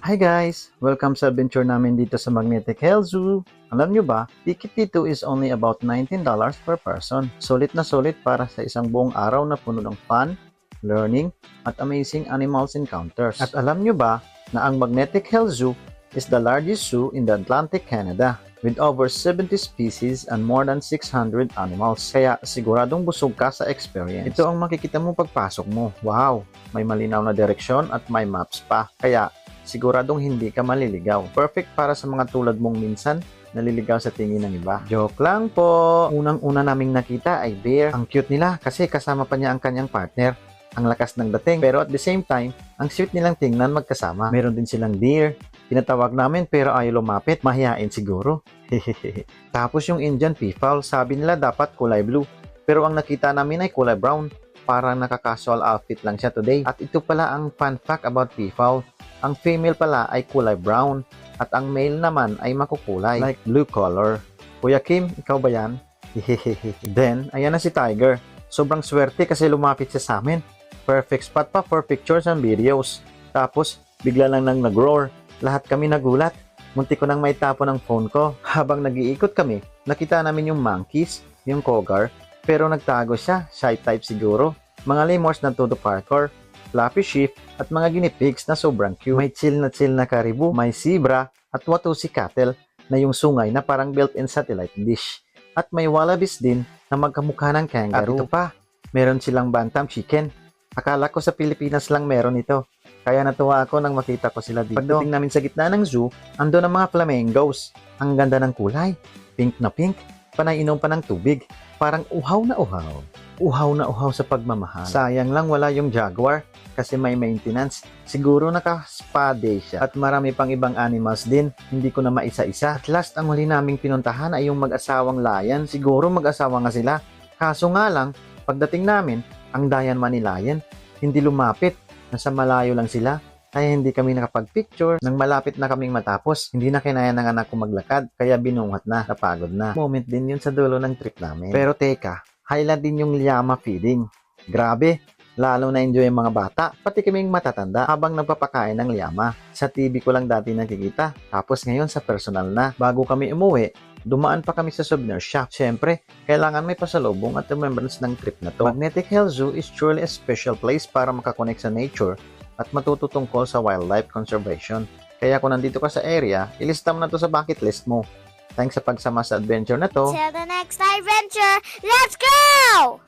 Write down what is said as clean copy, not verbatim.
Hi guys! Welcome sa adventure namin dito sa Magnetic Hill Zoo. Alam nyo ba, ticket dito is only about $19 per person. Sulit na sulit para sa isang buong araw na puno ng fun, learning, at amazing animals encounters. At alam nyo ba na ang Magnetic Hill Zoo is the largest zoo in the Atlantic Canada with over 70 species and more than 600 animals. Kaya siguradong busog ka sa experience. Ito ang makikita mo pagpasok mo. Wow! May malinaw na direksyon at may maps pa. Kaya siguradong hindi ka maliligaw. Perfect para sa mga tulad mong minsan naliligaw sa tingin ng iba. Joke lang po! Unang-una naming nakita ay bear. Ang cute nila kasi kasama pa niya ang kanyang partner. Ang lakas ng dating, pero at the same time, ang sweet nilang tingnan magkasama. Meron din silang deer. Tinatawag namin pero ayaw lumapit, mahihain siguro. Tapos yung Indian peafowl, sabi nila dapat kulay blue. Pero ang nakita namin ay kulay brown. Parang nakaka-casual outfit lang siya today. At ito pala ang fun fact about peafowl. Ang female pala ay kulay brown. At ang male naman ay makukulay, like blue color. Kuya Kim, ikaw ba yan? Then, ayan na si Tiger. Sobrang swerte kasi lumapit siya sa amin. Perfect spot pa for pictures and videos. Tapos, bigla lang nang nag-roar. Lahat kami nagulat. Munti ko nang maitapon ang phone ko. Habang nag-iikot kami, nakita namin yung monkeys, yung cougar, pero nagtago siya, shy type siguro. Mga lemurs na todo parkour, fluffy sheep, at mga guinea pigs na sobrang cute. May chill na karibu, may zebra, at watusi cattle na yung sungay na parang built-in satellite dish. At may wallabies din na magkamukha ng kangaroo. At ito pa, meron silang bantam chicken. Akala ko sa Pilipinas lang meron ito. Kaya natuwa ako nang makita ko sila dito. Pagdating namin sa gitna ng zoo, ando ang mga flamingos. Ang ganda ng kulay. Pink na pink. Panay inom pa ng tubig. Parang uhaw na uhaw. Uhaw na uhaw sa pagmamahal. Sayang lang wala yung jaguar kasi may maintenance. Siguro naka-spa day siya. At marami pang ibang animals din. Hindi ko na maisa-isa. At last, ang huli naming pinuntahan ay yung mag-asawang lion. Siguro mag-asawa nga sila. Kaso nga lang, pagdating namin, ang Dayan Manilayan, hindi lumapit. Nasa malayo lang sila, kaya hindi kami nakapag-picture. Nang malapit na kaming matapos, hindi na kinaya ng anak ko maglakad, kaya binungat na, napagod na. Moment din yun sa dulo ng trip namin. Pero teka, highlight din yung llama feeding. Grabe, lalo na enjoy yung mga bata, pati kaming matatanda habang nagpapakain ng llama. Sa TV ko lang dati nakikita, tapos ngayon sa personal na. Bago kami umuwi, dumaan pa kami sa souvenir shop. Siyempre, kailangan may pasalubong at remembrance ng trip na to. Magnetic Hill Zoo is truly a special place para makakonect sa nature at matuto tungkol sa wildlife conservation. Kaya kung nandito ka sa area, ilista mo na to sa bucket list mo. Thanks sa pagsama sa adventure na to. Till the next adventure, let's go!